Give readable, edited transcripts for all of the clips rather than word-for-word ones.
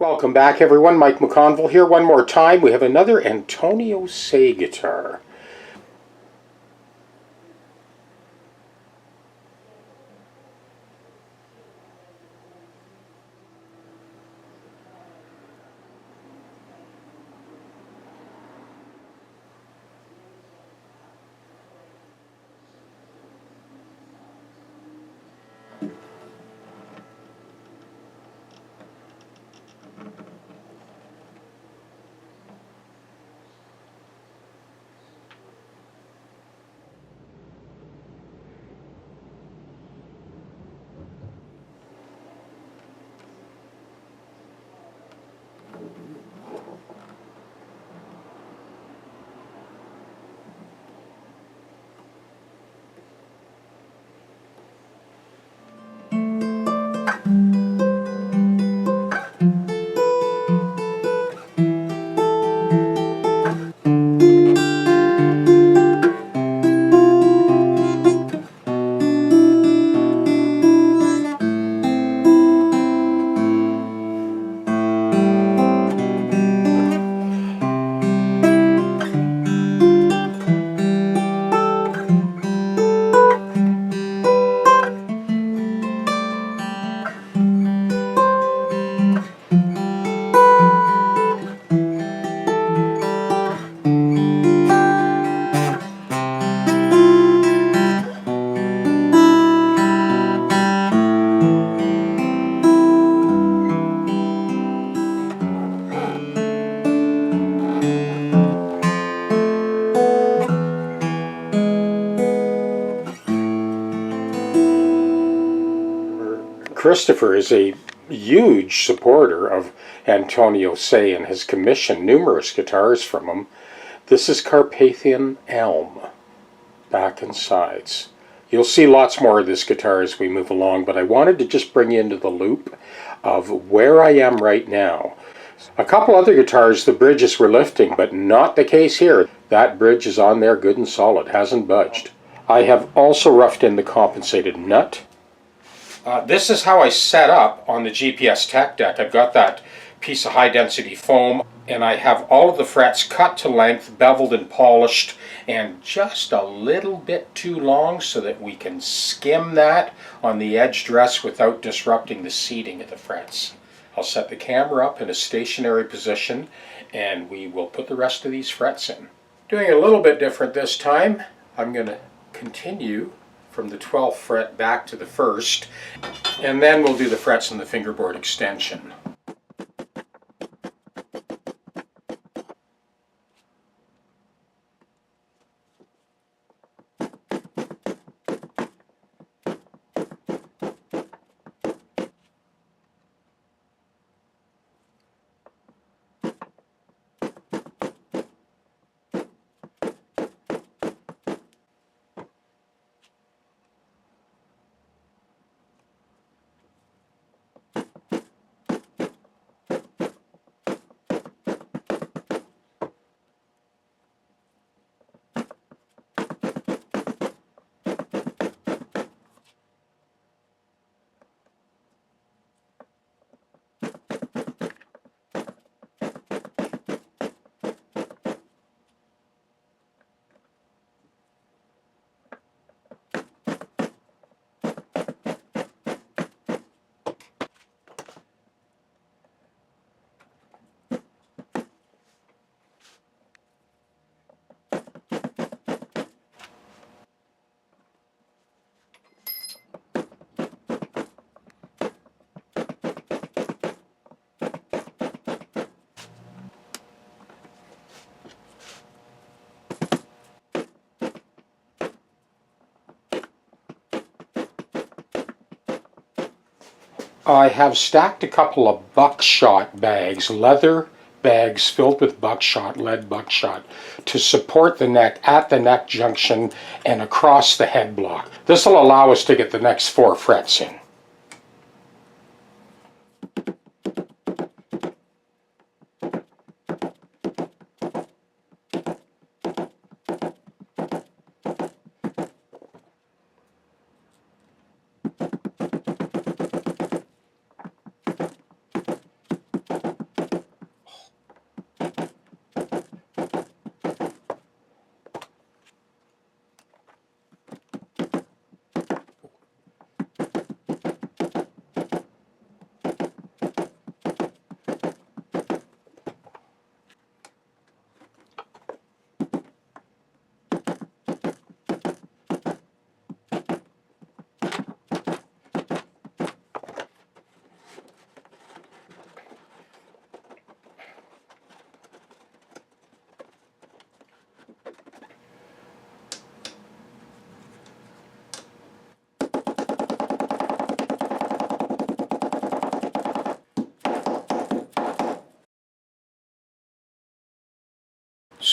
Welcome back everyone, Mike McConville here one more time. We have another Antonio Say guitar. Christopher is a huge supporter of Antonio Say and has commissioned numerous guitars from him. This is Carpathian Elm, back and sides. You'll see lots more of this guitar as we move along, but I wanted to just bring you into the loop of where I am right now. A couple other guitars, the bridges were lifting, but not the case here. That bridge is on there good and solid, hasn't budged. I have also roughed in the compensated nut. This is how I set up on the GPS Tech deck. I've got that piece of high density foam and I have all of the frets cut to length, beveled and polished, and just a little bit too long so that we can skim that on the edge dress without disrupting the seating of the frets. I'll set the camera up in a stationary position and we will put the rest of these frets in. Doing it a little bit different this time. I'm going to continue from the 12th fret back to the 1st, and then we'll do the frets in the fingerboard extension. I have stacked a couple of buckshot bags, leather bags filled with buckshot, lead buckshot, to support the neck at the neck junction and across the head block. This will allow us to get the next 4 frets in.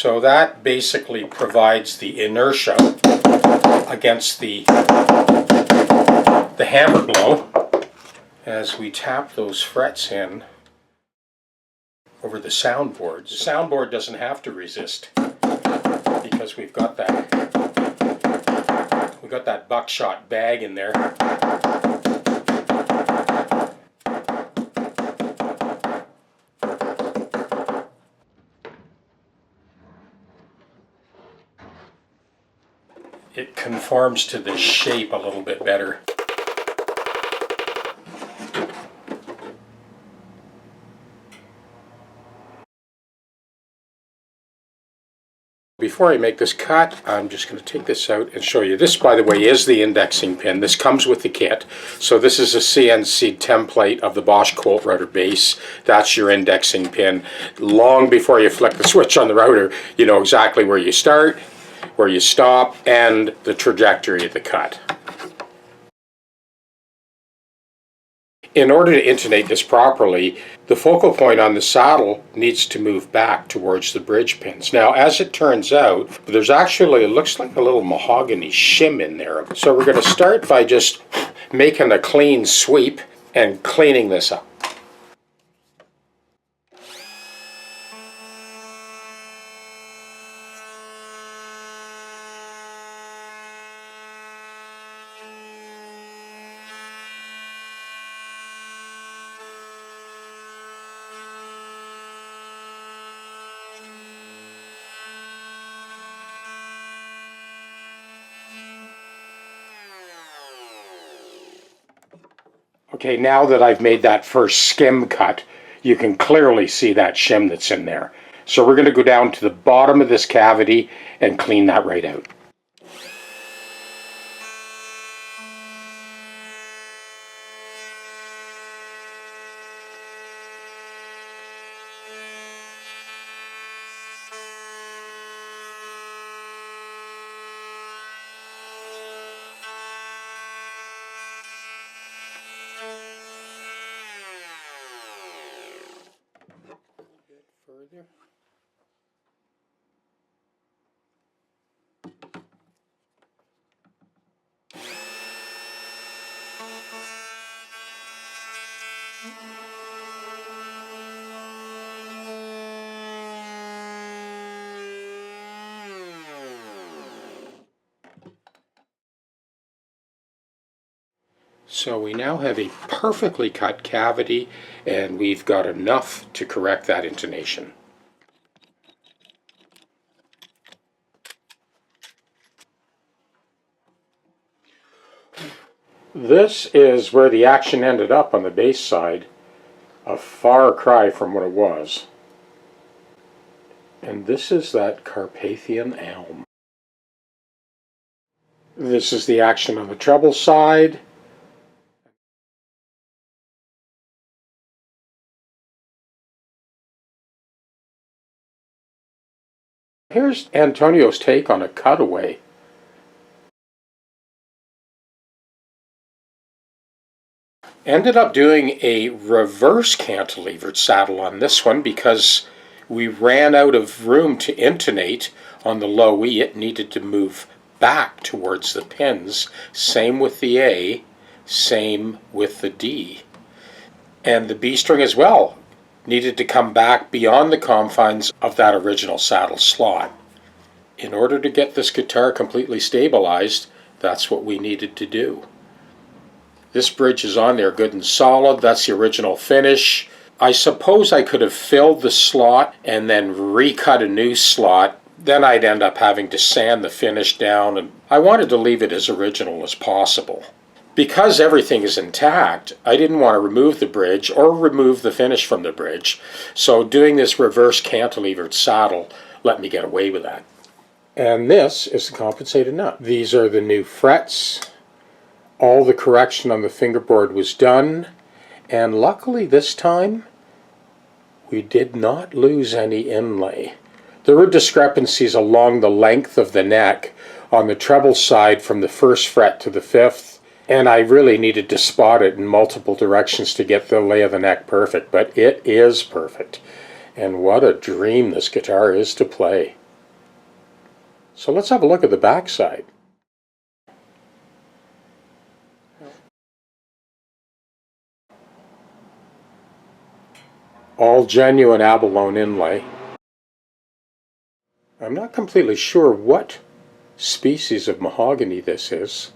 So that basically provides the inertia against the hammer blow as we tap those frets in over the soundboard. The soundboard doesn't have to resist because we've got that buckshot bag in there. It conforms to the shape a little bit better. Before I make this cut, I'm just going to take this out and show you. This, by the way, is the indexing pin. This comes with the kit. So this is a CNC template of the Bosch Colt router base. That's your indexing pin. Long before you flick the switch on the router, you know exactly where you start, where you stop, and the trajectory of the cut. In order to intonate this properly, the focal point on the saddle needs to move back towards the bridge pins. Now, as it turns out, there's actually, it looks like a little mahogany shim in there. So we're going to start by just making a clean sweep and cleaning this up. Okay, now that I've made that first skim cut, you can clearly see that shim that's in there. So we're going to go down to the bottom of this cavity and clean that right out. Further. So we now have a perfectly cut cavity, and we've got enough to correct that intonation. This is where the action ended up on the bass side, a far cry from what it was. And this is that Carpathian elm. This is the action on the treble side. Here's Antonio's take on a cutaway. Ended up doing a reverse cantilevered saddle on this one because we ran out of room to intonate on the low E. It needed to move back towards the pins. Same with the A, same with the D. And the B string as well needed to come back beyond the confines of that original saddle slot. In order to get this guitar completely stabilized, that's what we needed to do. This bridge is on there good and solid. That's the original finish. I suppose I could have filled the slot and then recut a new slot. Then I'd end up having to sand the finish down, and I wanted to leave it as original as possible. Because everything is intact, I didn't want to remove the bridge or remove the finish from the bridge, so doing this reverse cantilevered saddle let me get away with that. And this is the compensated nut. These are the new frets. All the correction on the fingerboard was done, and luckily this time we did not lose any inlay. There were discrepancies along the length of the neck on the treble side from the first fret to the fifth, and I really needed to spot it in multiple directions to get the lay of the neck perfect, but it is perfect. And what a dream this guitar is to play. So let's have a look at the back side. All genuine abalone inlay. I'm not completely sure what species of mahogany this is,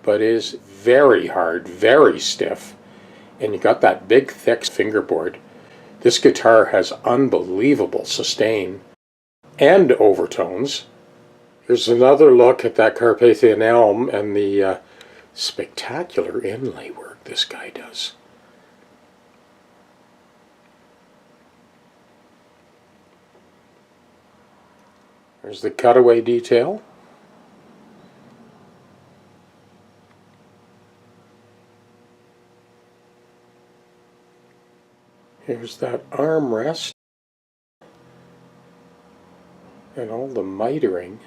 but it is very hard, very stiff, and you got that big thick fingerboard. This guitar has unbelievable sustain and overtones. Here's another look at that Carpathian elm and the spectacular inlay work this guy does. There's the cutaway detail. Here's that armrest and all the mitering.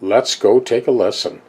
Let's go take a listen.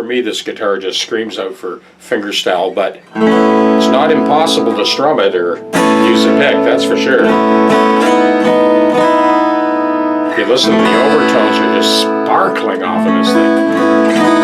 me, this guitar just screams out for fingerstyle, but it's not impossible to strum it or use a pick, that's for sure. If you listen to the overtones, are just sparkling off of this thing.